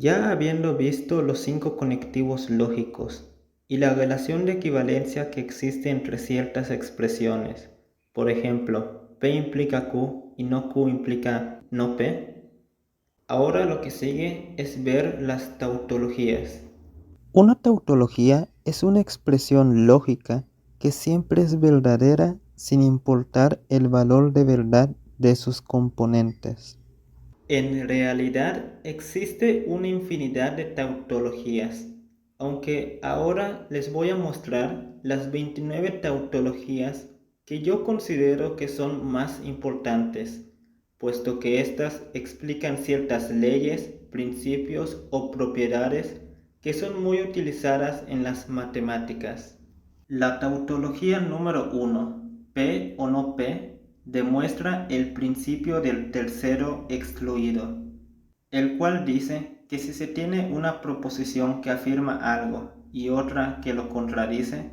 Ya habiendo visto los 5 conectivos lógicos y la relación de equivalencia que existe entre ciertas expresiones, por ejemplo, P implica Q y no Q implica no P, ahora lo que sigue es ver las tautologías. Una tautología es una expresión lógica que siempre es verdadera sin importar el valor de verdad de sus componentes. En realidad existe una infinidad de tautologías, aunque ahora les voy a mostrar las 29 tautologías que yo considero que son más importantes, puesto que éstas explican ciertas leyes, principios o propiedades que son muy utilizadas en las matemáticas. La tautología número 1, P o no P, demuestra el principio del tercero excluido, el cual dice que si se tiene una proposición que afirma algo y otra que lo contradice,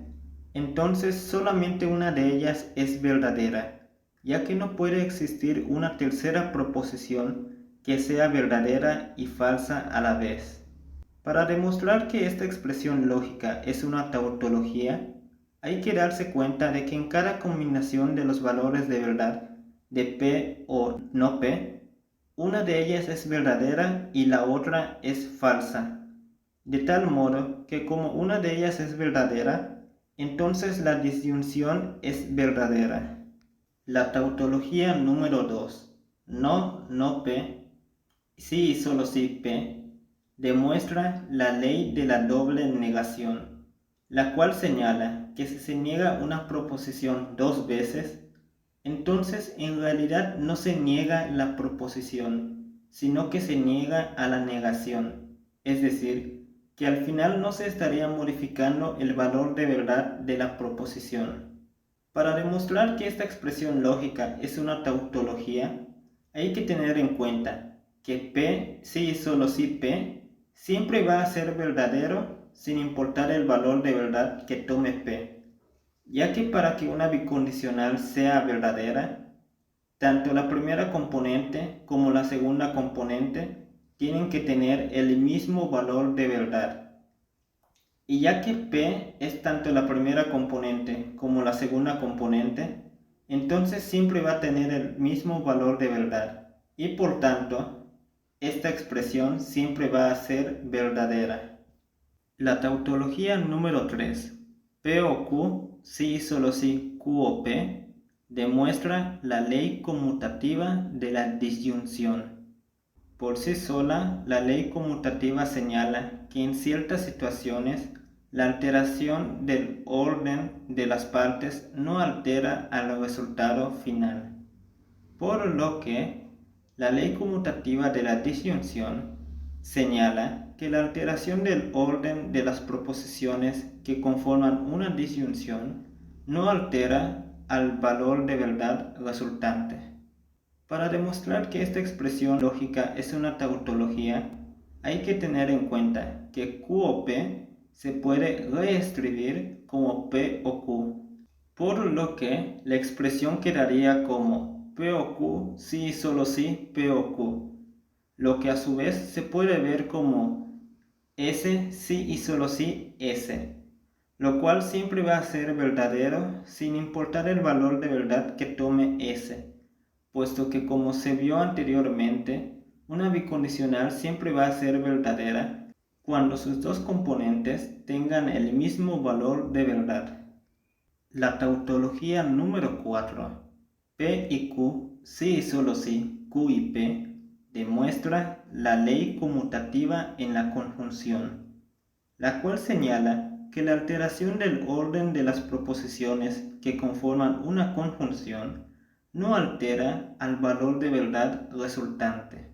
entonces solamente una de ellas es verdadera, ya que no puede existir una tercera proposición que sea verdadera y falsa a la vez. Para demostrar que esta expresión lógica es una tautología, hay que darse cuenta de que en cada combinación de los valores de verdad de P o no P, una de ellas es verdadera y la otra es falsa, de tal modo que como una de ellas es verdadera, entonces la disyunción es verdadera. La tautología número 2, no P, sí y solo sí P, demuestra la ley de la doble negación, la cual señala que si se niega una proposición dos veces, entonces en realidad no se niega la proposición, sino que se niega a la negación, es decir, que al final no se estaría modificando el valor de verdad de la proposición. Para demostrar que esta expresión lógica es una tautología, hay que tener en cuenta que P, sí y solo sí P, siempre va a ser verdadero sin importar el valor de verdad que tome P, ya que para que una bicondicional sea verdadera, tanto la primera componente como la segunda componente tienen que tener el mismo valor de verdad. Y ya que P es tanto la primera componente como la segunda componente, entonces siempre va a tener el mismo valor de verdad. Y por tanto, esta expresión siempre va a ser verdadera. La tautología número 3, P o Q, sí y solo sí Q o P, demuestra la ley conmutativa de la disyunción. Por sí sola, la ley conmutativa señala que en ciertas situaciones la alteración del orden de las partes no altera al resultado final, por lo que la ley conmutativa de la disyunción señala que la alteración del orden de las proposiciones que conforman una disyunción no altera al valor de verdad resultante. Para demostrar que esta expresión lógica es una tautología, hay que tener en cuenta que Q o P se puede reescribir como P o Q, por lo que la expresión quedaría como P o Q sí y solo sí P o Q, lo que a su vez se puede ver como S sí y solo sí S, lo cual siempre va a ser verdadero sin importar el valor de verdad que tome S, puesto que como se vio anteriormente, una bicondicional siempre va a ser verdadera cuando sus dos componentes tengan el mismo valor de verdad. La tautología número 4, P y Q, sí y solo sí, Q y P, demuestra la ley conmutativa en la conjunción, la cual señala que la alteración del orden de las proposiciones que conforman una conjunción no altera al valor de verdad resultante.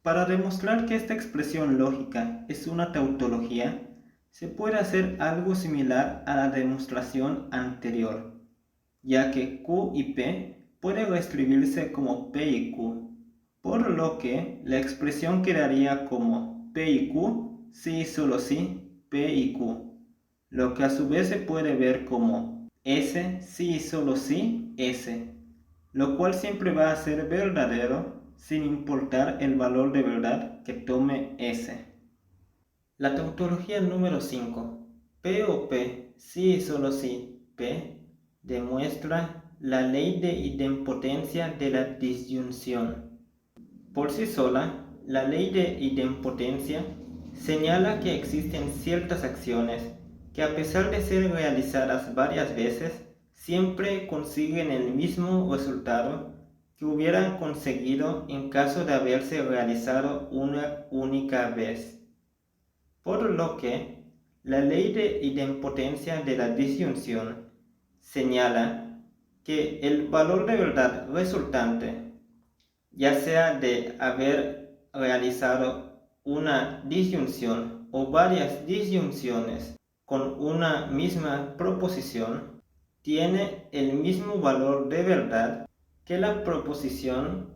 Para demostrar que esta expresión lógica es una tautología, se puede hacer algo similar a la demostración anterior, ya que Q y P puede reescribirse como P y Q, por lo que la expresión quedaría como P y Q, sí y solo sí, P y Q, lo que a su vez se puede ver como S, sí y solo sí, S, lo cual siempre va a ser verdadero sin importar el valor de verdad que tome S. La tautología número 5. P o P, sí y solo sí, P, demuestra la ley de idempotencia de la disyunción. Por sí sola, la ley de idempotencia señala que existen ciertas acciones que, a pesar de ser realizadas varias veces, siempre consiguen el mismo resultado que hubieran conseguido en caso de haberse realizado una única vez. Por lo que la ley de idempotencia de la disyunción señala que el valor de verdad resultante, ya sea de haber realizado una disyunción o varias disyunciones con una misma proposición, tiene el mismo valor de verdad que la proposición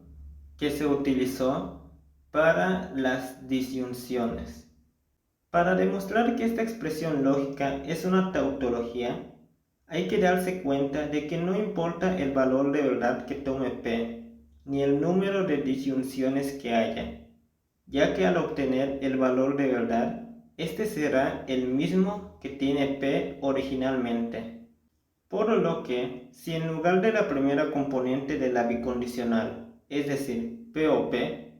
que se utilizó para las disyunciones. Para demostrar que esta expresión lógica es una tautología, hay que darse cuenta de que no importa el valor de verdad que tome P, ni el número de disyunciones que haya, ya que al obtener el valor de verdad, este será el mismo que tiene P originalmente. Por lo que, si en lugar de la primera componente de la bicondicional, es decir, P o P,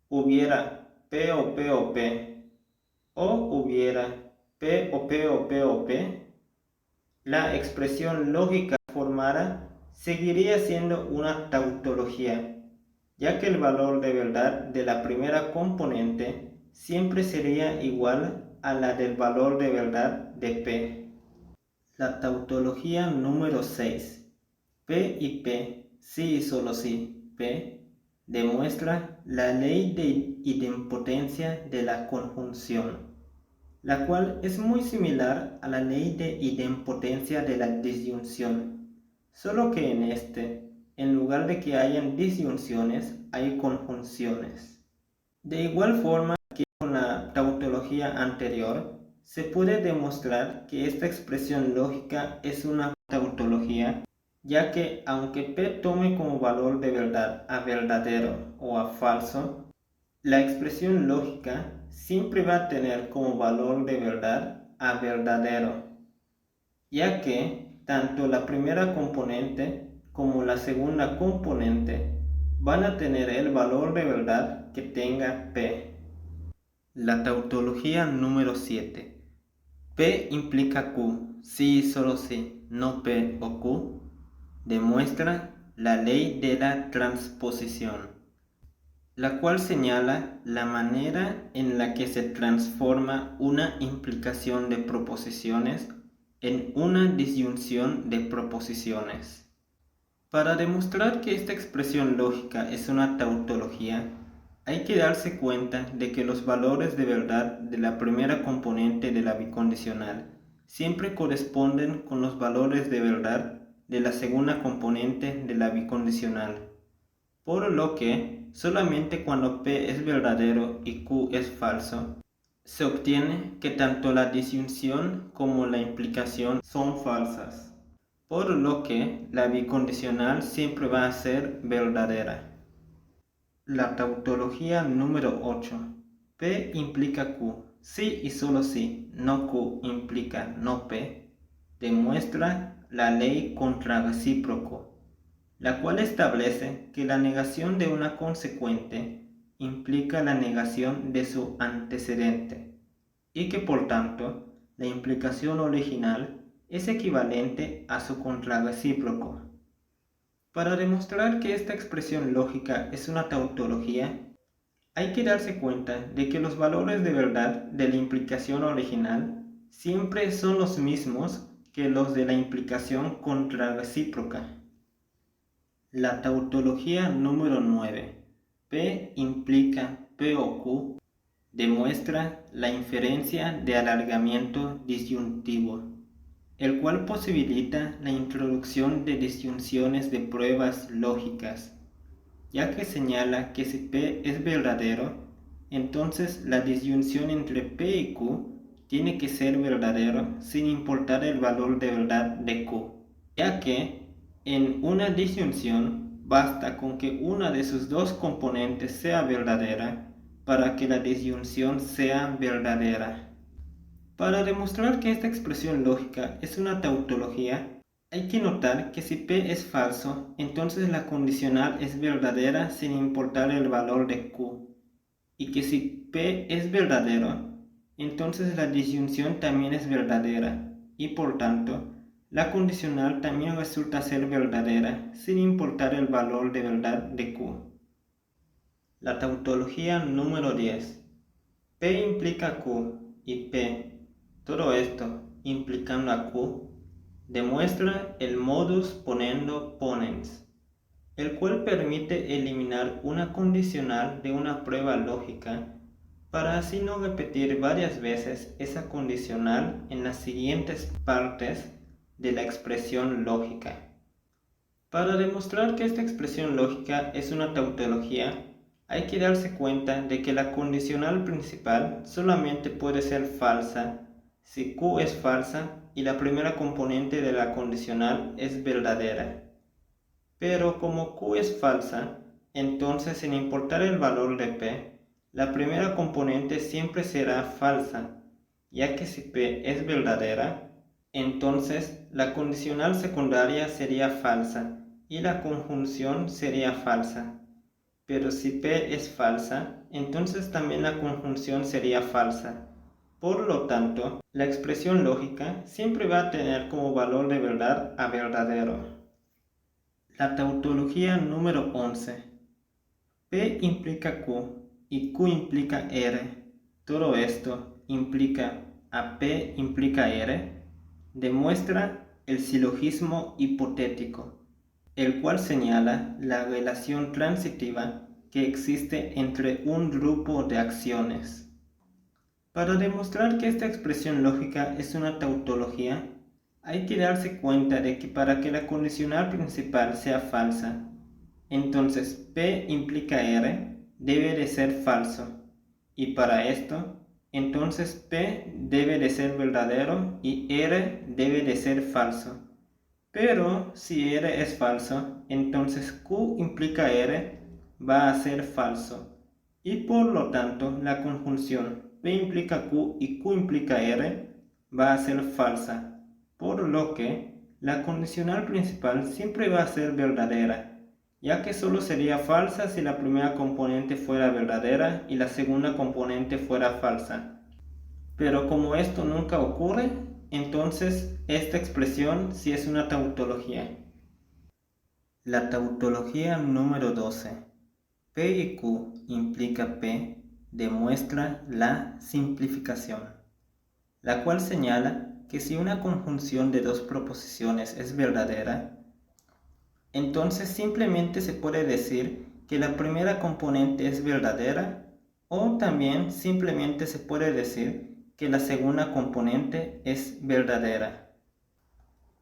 hubiera P o P o P, o hubiera P o P o P o P, la expresión lógica formada seguiría siendo una tautología, ya que el valor de verdad de la primera componente siempre sería igual a la del valor de verdad de P. La tautología número 6. P y P, sí y solo sí, P, demuestra la ley de idempotencia de la conjunción, la cual es muy similar a la ley de idempotencia de la disyunción, solo que en lugar de que hayan disyunciones, hay conjunciones. De igual forma que con la tautología anterior, se puede demostrar que esta expresión lógica es una tautología, ya que aunque P tome como valor de verdad a verdadero o a falso, la expresión lógica siempre va a tener como valor de verdad a verdadero, ya que tanto la primera componente como la segunda componente van a tener el valor de verdad que tenga P. La tautología número 7. P implica Q, sí y solo sí, no P o Q, demuestra la ley de la transposición, la cual señala la manera en la que se transforma una implicación de proposiciones en una disyunción de proposiciones. Para demostrar que esta expresión lógica es una tautología, hay que darse cuenta de que los valores de verdad de la primera componente de la bicondicional siempre corresponden con los valores de verdad de la segunda componente de la bicondicional, por lo que solamente cuando P es verdadero y Q es falso, se obtiene que tanto la disyunción como la implicación son falsas, por lo que la bicondicional siempre va a ser verdadera. La tautología número 8. P implica Q, sí y solo sí, no Q implica no P, demuestra la ley contra recíproco, la cual establece que la negación de una consecuente implica la negación de su antecedente, y que por tanto la implicación original es equivalente a su contrarrecíproco. Para demostrar que esta expresión lógica es una tautología, hay que darse cuenta de que los valores de verdad de la implicación original siempre son los mismos que los de la implicación contrarrecíproca. La tautología número 9. P implica P o Q, demuestra la inferencia de alargamiento disyuntivo, el cual posibilita la introducción de disyunciones de pruebas lógicas, ya que señala que si P es verdadero, entonces la disyunción entre P y Q tiene que ser verdadero sin importar el valor de verdad de Q, ya que en una disyunción basta con que una de sus dos componentes sea verdadera para que la disyunción sea verdadera. Para demostrar que esta expresión lógica es una tautología, hay que notar que si P es falso, entonces la condicional es verdadera sin importar el valor de Q, y que si P es verdadero, entonces la disyunción también es verdadera, y por tanto, la condicional también resulta ser verdadera sin importar el valor de verdad de Q. La tautología número 10. P implica Q y P, todo esto implicando a Q, demuestra el modus ponendo ponens, el cual permite eliminar una condicional de una prueba lógica para así no repetir varias veces esa condicional en las siguientes partes de la expresión lógica. Para demostrar que esta expresión lógica es una tautología, hay que darse cuenta de que la condicional principal solamente puede ser falsa si Q es falsa y la primera componente de la condicional es verdadera. Pero como Q es falsa, entonces sin importar el valor de P, la primera componente siempre será falsa, ya que si P es verdadera, entonces la condicional secundaria sería falsa y la conjunción sería falsa. Pero si P es falsa, entonces también la conjunción sería falsa. Por lo tanto, la expresión lógica siempre va a tener como valor de verdad a verdadero. La tautología número 11. P implica Q y Q implica R. Todo esto implica a P implica R. Demuestra el silogismo hipotético, el cual señala la relación transitiva que existe entre un grupo de acciones. Para demostrar que esta expresión lógica es una tautología, hay que darse cuenta de que para que la condicional principal sea falsa, entonces P implica R debe de ser falso, y para esto, entonces P debe de ser verdadero y R debe de ser falso. Pero si R es falso, entonces Q implica R va a ser falso, y por lo tanto la conjunción P implica Q y Q implica R va a ser falsa, por lo que la condicional principal siempre va a ser verdadera, ya que solo sería falsa si la primera componente fuera verdadera y la segunda componente fuera falsa. Pero como esto nunca ocurre, entonces esta expresión sí es una tautología. La tautología número 12. P y Q implica P demuestra la simplificación, la cual señala que si una conjunción de dos proposiciones es verdadera, entonces simplemente se puede decir que la primera componente es verdadera, o también simplemente se puede decir que la segunda componente es verdadera.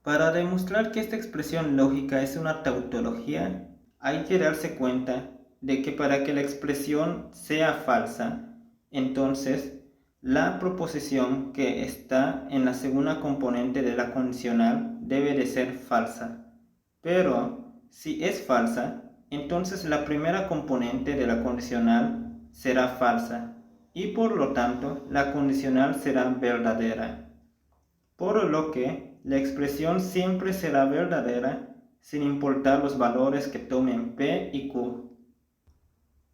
Para demostrar que esta expresión lógica es una tautología, hay que darse cuenta de que para que la expresión sea falsa, entonces la proposición que está en la segunda componente de la condicional debe de ser falsa. Pero si es falsa, entonces la primera componente de la condicional será falsa y por lo tanto la condicional será verdadera. Por lo que la expresión siempre será verdadera sin importar los valores que tomen P y Q.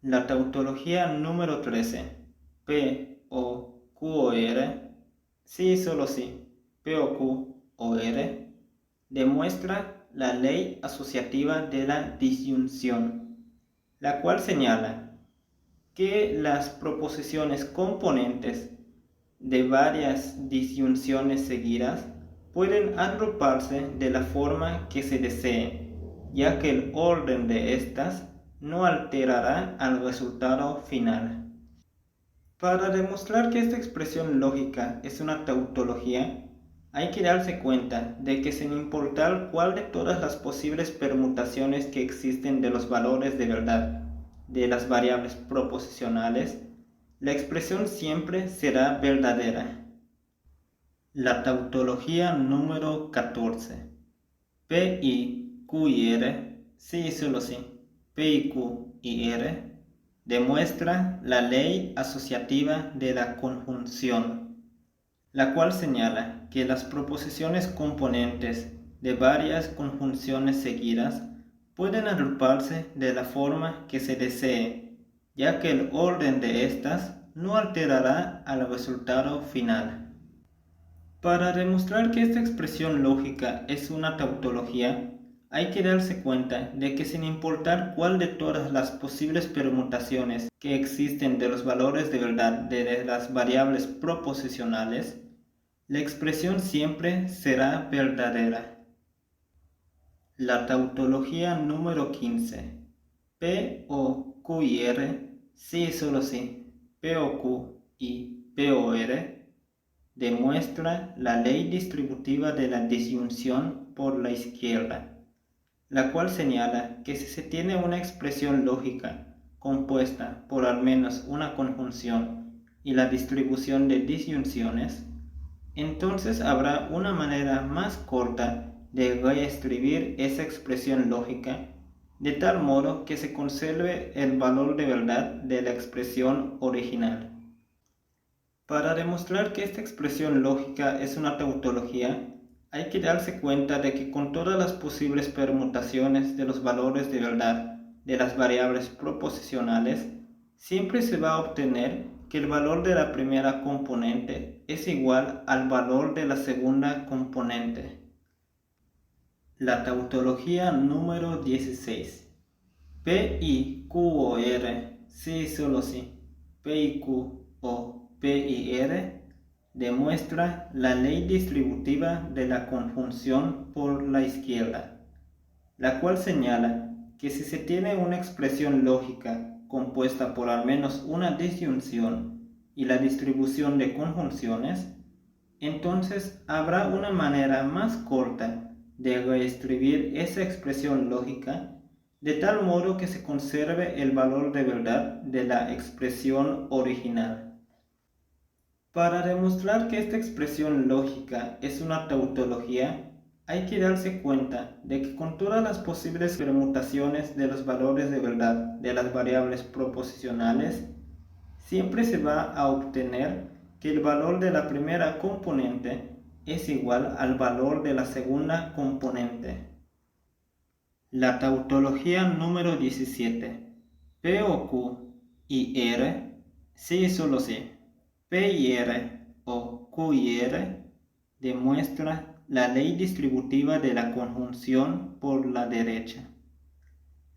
La tautología número 13. P o Q o R, sí y solo sí, P o Q o R, demuestra la ley asociativa de la disyunción, la cual señala que las proposiciones componentes de varias disyunciones seguidas pueden agruparse de la forma que se desee, ya que el orden de estas no alterará al resultado final. Para demostrar que esta expresión lógica es una tautología, hay que darse cuenta de que sin importar cuál de todas las posibles permutaciones que existen de los valores de verdad de las variables proposicionales, la expresión siempre será verdadera. La tautología número 14. P y Q y R, sí y solo sí, P y Q y R, demuestra la ley asociativa de la conjunción, la cual señala que las proposiciones componentes de varias conjunciones seguidas pueden agruparse de la forma que se desee, ya que el orden de estas no alterará al resultado final. Para demostrar que esta expresión lógica es una tautología, hay que darse cuenta de que sin importar cuál de todas las posibles permutaciones que existen de los valores de verdad de las variables proposicionales, la expresión siempre será verdadera. La tautología número 15. P o Q y R, sí y solo sí, P o Q y P o R, demuestra la ley distributiva de la disyunción por la izquierda, la cual señala que si se tiene una expresión lógica compuesta por al menos una conjunción y la distribución de disyunciones, entonces habrá una manera más corta de reescribir esa expresión lógica de tal modo que se conserve el valor de verdad de la expresión original. Para demostrar que esta expresión lógica es una tautología, hay que darse cuenta de que con todas las posibles permutaciones de los valores de verdad de las variables proposicionales, siempre se va a obtener que el valor de la primera componente es igual al valor de la segunda componente. La tautología número 16. P y Q o R, sí y solo sí, P y Q o P y R, demuestra la ley distributiva de la conjunción por la izquierda, la cual señala que si se tiene una expresión lógica compuesta por al menos una disyunción y la distribución de conjunciones, entonces habrá una manera más corta de reescribir esa expresión lógica de tal modo que se conserve el valor de verdad de la expresión original. Para demostrar que esta expresión lógica es una tautología, hay que darse cuenta de que con todas las posibles permutaciones de los valores de verdad de las variables proposicionales, siempre se va a obtener que el valor de la primera componente es igual al valor de la segunda componente. La tautología número 17. P o Q y R, sí y solo sí, P y R o Q y R, demuestra la ley distributiva de la conjunción por la derecha,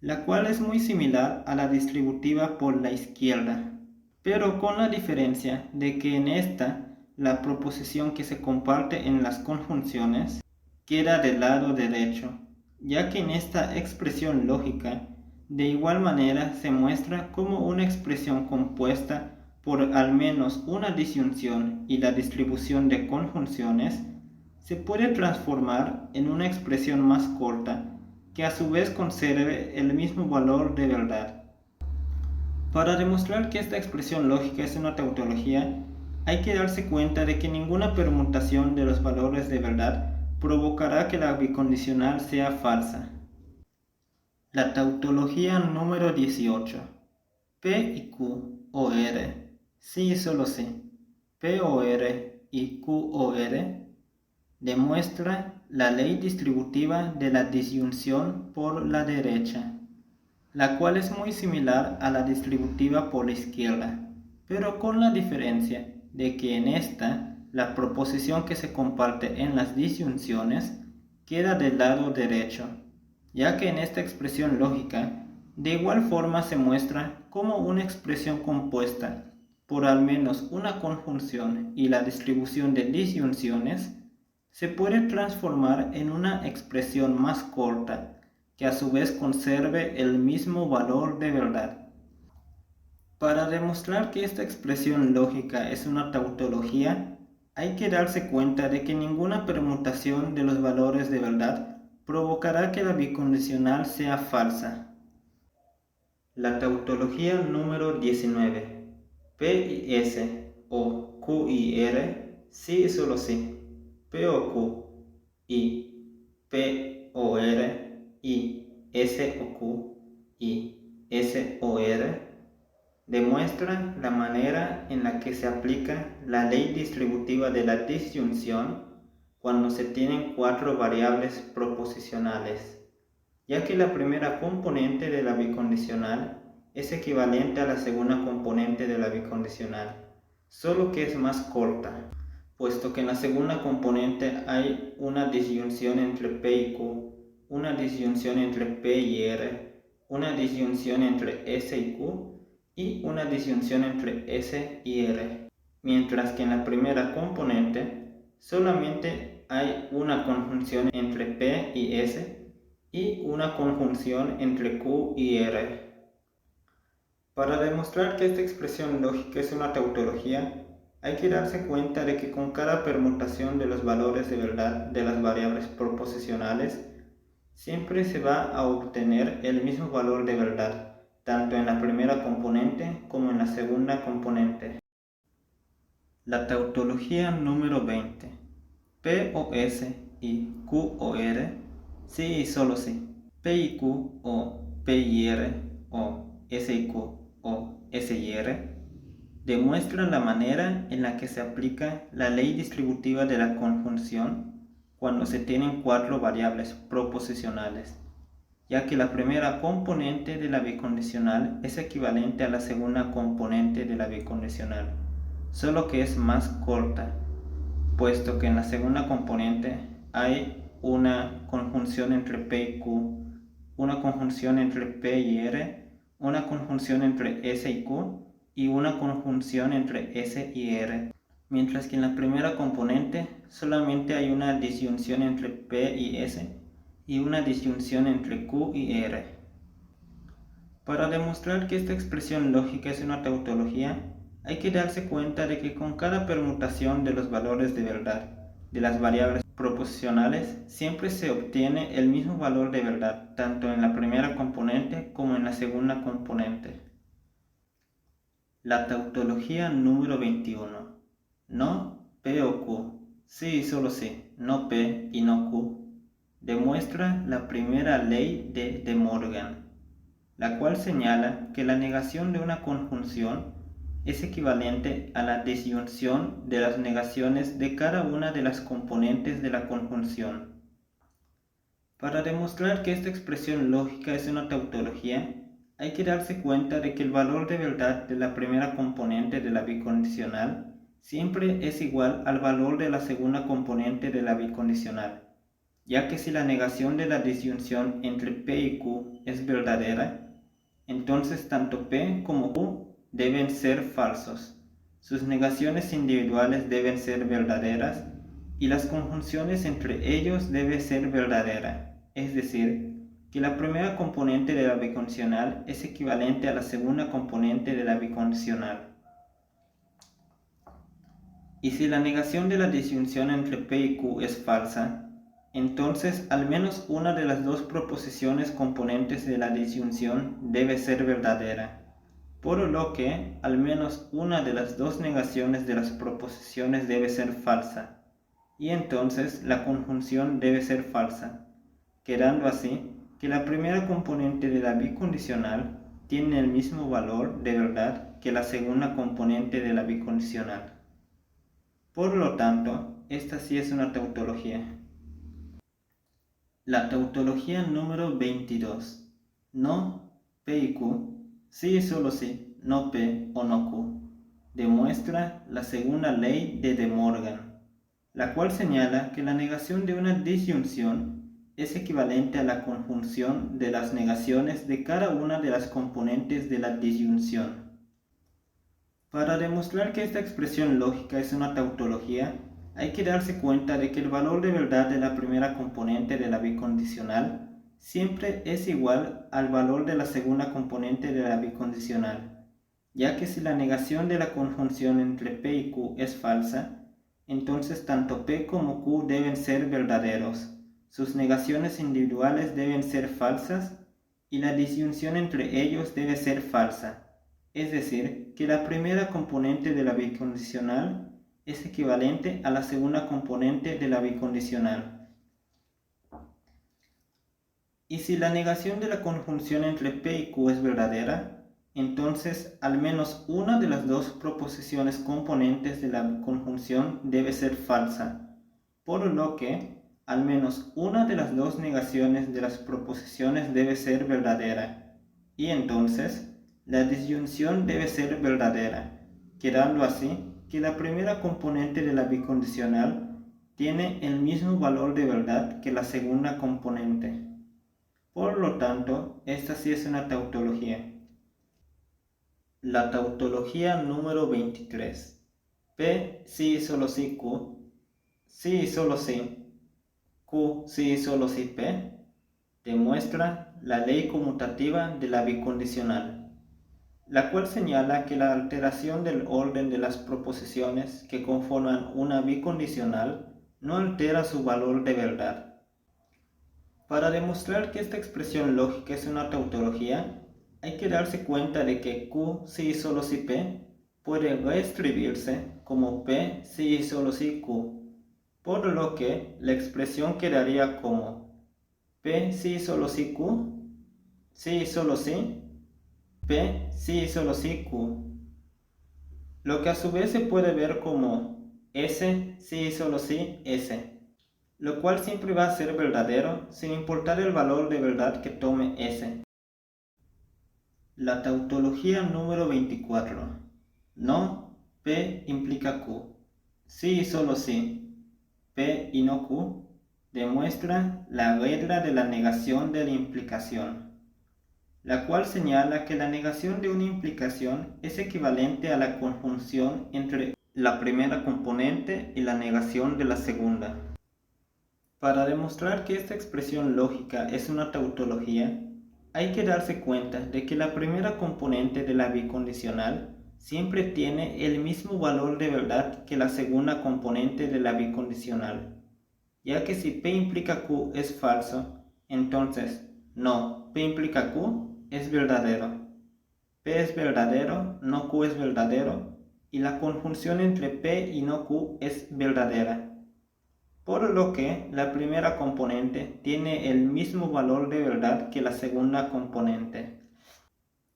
la cual es muy similar a la distributiva por la izquierda, pero con la diferencia de que en esta la proposición que se comparte en las conjunciones queda del lado derecho, ya que en esta expresión lógica de igual manera se muestra como una expresión compuesta por al menos una disyunción y la distribución de conjunciones se puede transformar en una expresión más corta que a su vez conserve el mismo valor de verdad. Para demostrar que esta expresión lógica es una tautología, hay que darse cuenta de que ninguna permutación de los valores de verdad provocará que la bicondicional sea falsa. La tautología número 18. P y Q o R, sí y solo sí, P o R y Q o R, demuestra la ley distributiva de la disyunción por la derecha, la cual es muy similar a la distributiva por la izquierda, pero con la diferencia de que en esta la proposición que se comparte en las disyunciones queda del lado derecho, ya que en esta expresión lógica de igual forma se muestra como una expresión compuesta por al menos una conjunción y la distribución de disyunciones se puede transformar en una expresión más corta que a su vez conserve el mismo valor de verdad. Para demostrar que esta expresión lógica es una tautología, hay que darse cuenta de que ninguna permutación de los valores de verdad provocará que la bicondicional sea falsa. La tautología número 19. P y S o Q y R, sí y solo sí, P o Q y P o R y S o Q y S o R, demuestra la manera en la que se aplica la ley distributiva de la disyunción cuando se tienen cuatro variables proposicionales, ya que la primera componente de la bicondicional es equivalente a la segunda componente de la bicondicional, solo que es más corta, puesto que en la segunda componente hay una disyunción entre P y Q, una disyunción entre P y R, una disyunción entre S y Q y una disyunción entre S y R, mientras que en la primera componente solamente hay una conjunción entre P y S y una conjunción entre Q y R. Para demostrar que esta expresión lógica es una tautología, hay que darse cuenta de que con cada permutación de los valores de verdad de las variables proposicionales, siempre se va a obtener el mismo valor de verdad, tanto en la primera componente como en la segunda componente. La tautología número 20. P o S y Q o R, sí y solo sí. P y Q o P y R o S y Q o S y R demuestran la manera en la que se aplica la ley distributiva de la conjunción cuando se tienen cuatro variables proposicionales, ya que la primera componente de la bicondicional es equivalente a la segunda componente de la bicondicional, solo que es más corta, puesto que en la segunda componente hay una conjunción entre P y Q, una conjunción entre P y R, una conjunción entre S y Q y una conjunción entre S y R, mientras que en la primera componente solamente hay una disyunción entre P y S y una disyunción entre Q y R. Para demostrar que esta expresión lógica es una tautología, hay que darse cuenta de que con cada permutación de los valores de verdad de las variables proposicionales siempre se obtiene el mismo valor de verdad, tanto en la primera componente como en la segunda componente. La tautología número 21. No P o Q, sí y solo sí, no P y no Q, demuestra la primera ley de De Morgan, la cual señala que la negación de una conjunción es equivalente a la disyunción de las negaciones de cada una de las componentes de la conjunción. Para demostrar que esta expresión lógica es una tautología, hay que darse cuenta de que el valor de verdad de la primera componente de la bicondicional siempre es igual al valor de la segunda componente de la bicondicional, ya que si la negación de la disyunción entre P y Q es verdadera, entonces tanto P como Q deben ser falsos, sus negaciones individuales deben ser verdaderas y las conjunciones entre ellos deben ser verdaderas, es decir, que la primera componente de la bicondicional es equivalente a la segunda componente de la bicondicional. Y si la negación de la disyunción entre P y Q es falsa, entonces al menos una de las dos proposiciones componentes de la disyunción debe ser verdadera, por lo que al menos una de las dos negaciones de las proposiciones debe ser falsa, y entonces la conjunción debe ser falsa, quedando así que la primera componente de la bicondicional tiene el mismo valor de verdad que la segunda componente de la bicondicional. Por lo tanto, esta sí es una tautología. La tautología número 22. No P y Q, sí y solo sí, no P o no Q, demuestra la segunda ley de De Morgan, la cual señala que la negación de una disyunción es equivalente a la conjunción de las negaciones de cada una de las componentes de la disyunción. Para demostrar que esta expresión lógica es una tautología, hay que darse cuenta de que el valor de verdad de la primera componente de la bicondicional siempre es igual al valor de la segunda componente de la bicondicional, ya que si la negación de la conjunción entre P y Q es falsa, entonces tanto P como Q deben ser verdaderos, sus negaciones individuales deben ser falsas y la disyunción entre ellos debe ser falsa. Es decir, que la primera componente de la bicondicional es equivalente a la segunda componente de la bicondicional. Y si la negación de la conjunción entre P y Q es verdadera, entonces al menos una de las dos proposiciones componentes de la conjunción debe ser falsa, por lo que al menos una de las dos negaciones de las proposiciones debe ser verdadera, y entonces la disyunción debe ser verdadera, quedando así que la primera componente de la bicondicional tiene el mismo valor de verdad que la segunda componente. Por lo tanto, esta sí es una tautología. La tautología número 23. P sí y solo si Q, sí y solo si, Q sí y solo si P, demuestra la ley conmutativa de la bicondicional, la cual señala que la alteración del orden de las proposiciones que conforman una bicondicional no altera su valor de verdad. Para demostrar que esta expresión lógica es una tautología, hay que darse cuenta de que Q sí y solo si P puede reescribirse como P sí y solo si Q, por lo que la expresión quedaría como P sí y solo si Q, sí y solo si, P sí y solo si Q, lo que a su vez se puede ver como S sí y solo si S, lo cual siempre va a ser verdadero sin importar el valor de verdad que tome S. La tautología número 24. No P implica Q. Sí y solo sí, P y no Q, demuestra la regla de la negación de la implicación, la cual señala que la negación de una implicación es equivalente a la conjunción entre la primera componente y la negación de la segunda. Para demostrar que esta expresión lógica es una tautología, hay que darse cuenta de que la primera componente de la bicondicional siempre tiene el mismo valor de verdad que la segunda componente de la bicondicional, ya que si P implica Q es falso, entonces no P implica Q es verdadero. P es verdadero, no Q es verdadero, y la conjunción entre P y no Q es verdadera, por lo que la primera componente tiene el mismo valor de verdad que la segunda componente.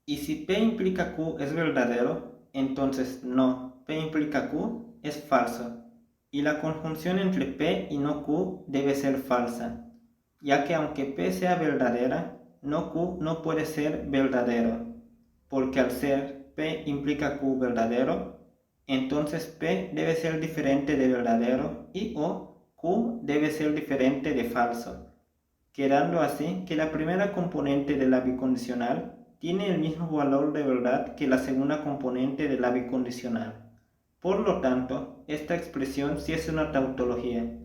Y si P implica Q es verdadero, entonces no P implica Q es falso, y la conjunción entre P y no Q debe ser falsa, ya que aunque P sea verdadera, no Q no puede ser verdadero, porque al ser P implica Q verdadero, entonces P debe ser diferente de verdadero y o Q debe ser diferente de falso, quedando así que la primera componente de la bicondicional tiene el mismo valor de verdad que la segunda componente de la bicondicional. Por lo tanto, esta expresión sí es una tautología.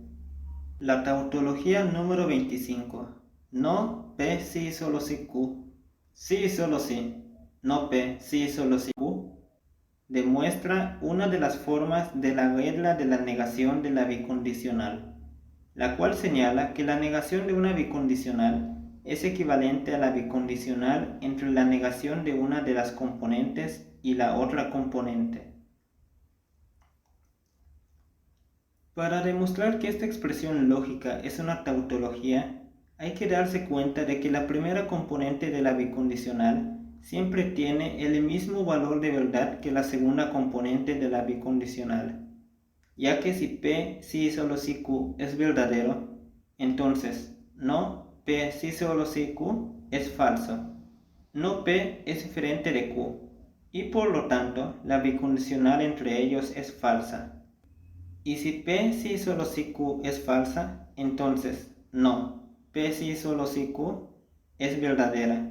La tautología número 25. No P sí solo si Q, sí solo si, no P sí solo si Q, demuestra una de las formas de la regla de la negación de la bicondicional, la cual señala que la negación de una bicondicional es equivalente a la bicondicional entre la negación de una de las componentes y la otra componente. Para demostrar que esta expresión lógica es una tautología, hay que darse cuenta de que la primera componente de la bicondicional siempre tiene el mismo valor de verdad que la segunda componente de la bicondicional, ya que si P sí y solo si Q es verdadero, entonces no P sí solo si Q es falso, no P es diferente de Q, y por lo tanto la bicondicional entre ellos es falsa. Y si P sí solo si Q es falsa, entonces no P sí solo si Q es verdadera,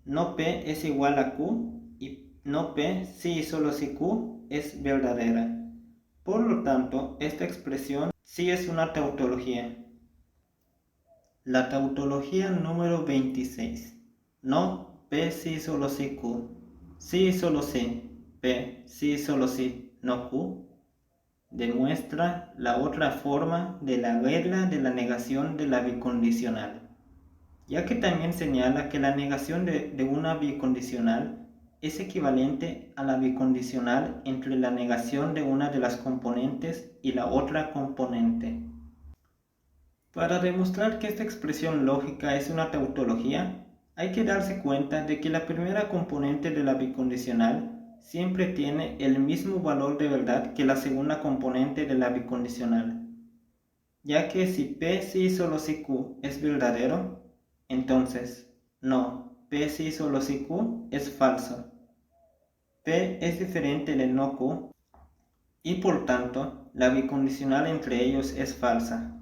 no P es igual a Q y no P sí solo si Q es verdadera. Por lo tanto, esta expresión sí es una tautología. La tautología número 26. No P sí solo si Q, sí solo si P sí solo si no Q, demuestra la otra forma de la regla de la negación de la bicondicional, ya que también señala que la negación de una bicondicional es equivalente a la bicondicional entre la negación de una de las componentes y la otra componente. Para demostrar que esta expresión lógica es una tautología, hay que darse cuenta de que la primera componente de la bicondicional siempre tiene el mismo valor de verdad que la segunda componente de la bicondicional, ya que si P sí solo si Q es verdadero, entonces no, P sí solo si Q es falso. P es diferente de no Q y por tanto la bicondicional entre ellos es falsa.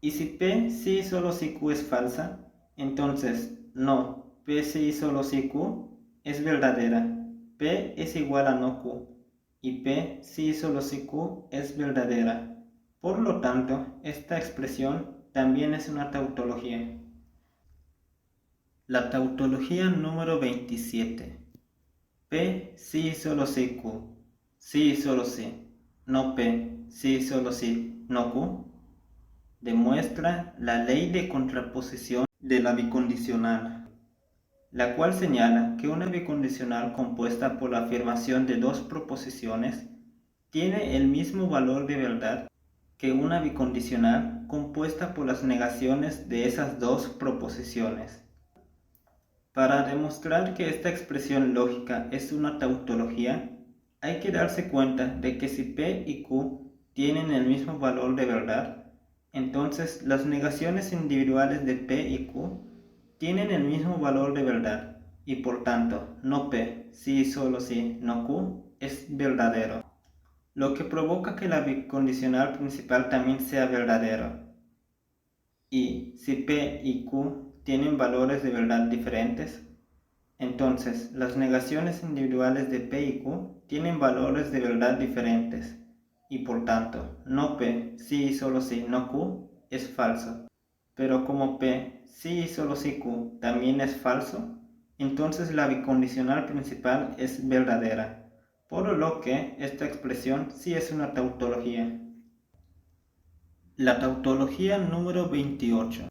Y si P sí solo si Q es falsa, entonces no, P sí solo si Q es verdadera. P es igual a no Q y P sí solo si Q es verdadera. Por lo tanto, esta expresión también es una tautología. La tautología número 27. P sí solo si Q, sí solo si, no P sí solo si, no Q, demuestra la ley de contraposición de la bicondicional, la cual señala que una bicondicional compuesta por la afirmación de dos proposiciones tiene el mismo valor de verdad que una bicondicional compuesta por las negaciones de esas dos proposiciones. Para demostrar que esta expresión lógica es una tautología, hay que darse cuenta de que si P y Q tienen el mismo valor de verdad, entonces las negaciones individuales de P y Q tienen el mismo valor de verdad, y por tanto, no P, sí y solo si, no Q, es verdadero, lo que provoca que la bicondicional principal también sea verdadero. Y si P y Q tienen valores de verdad diferentes, entonces las negaciones individuales de P y Q tienen valores de verdad diferentes, y por tanto, no P, sí y solo si, no Q, es falso. Pero como P, sí y solo si Q también es falso, entonces la bicondicional principal es verdadera, por lo que esta expresión sí es una tautología. La tautología número 28.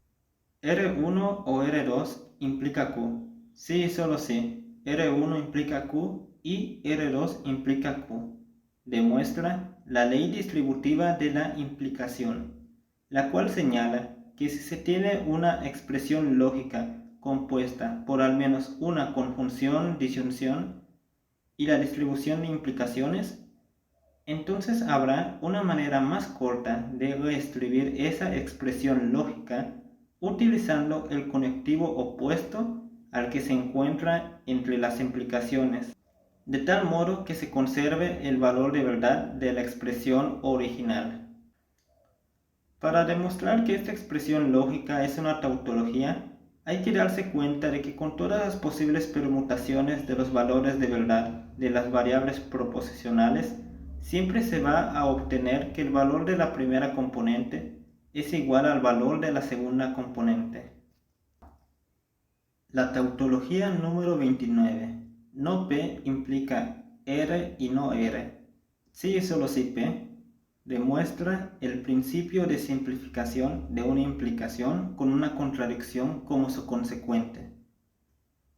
R1 o R2 implica Q. Sí y solo si R1 implica Q y R2 implica Q. Demuestra la ley distributiva de la implicación, la cual señala que si se tiene una expresión lógica compuesta por al menos una conjunción, disyunción y la distribución de implicaciones, entonces habrá una manera más corta de reescribir esa expresión lógica utilizando el conectivo opuesto al que se encuentra entre las implicaciones, de tal modo que se conserve el valor de verdad de la expresión original. Para demostrar que esta expresión lógica es una tautología, hay que darse cuenta de que con todas las posibles permutaciones de los valores de verdad de las variables proposicionales, siempre se va a obtener que el valor de la primera componente es igual al valor de la segunda componente. La tautología número 29. No P implica R y no R. Sí y solo si P demuestra el principio de simplificación de una implicación con una contradicción como su consecuente,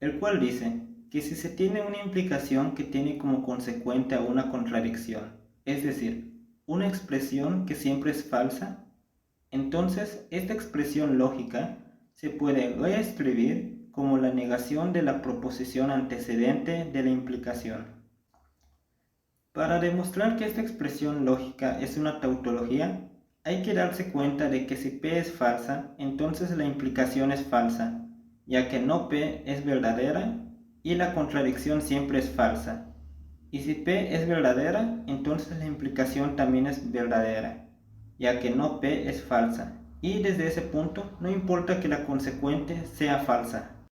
el cual dice que si se tiene una implicación que tiene como consecuente a una contradicción, es decir, una expresión que siempre es falsa, entonces esta expresión lógica se puede reescribir como la negación de la proposición antecedente de la implicación. Para demostrar que esta expresión lógica es una tautología, hay que darse cuenta de que si P es falsa, entonces la implicación es falsa, ya que no P es verdadera y la contradicción siempre es falsa. Y si P es verdadera, entonces la implicación también es verdadera, ya que no P es falsa. Y desde ese punto no importa que la consecuente sea falsa.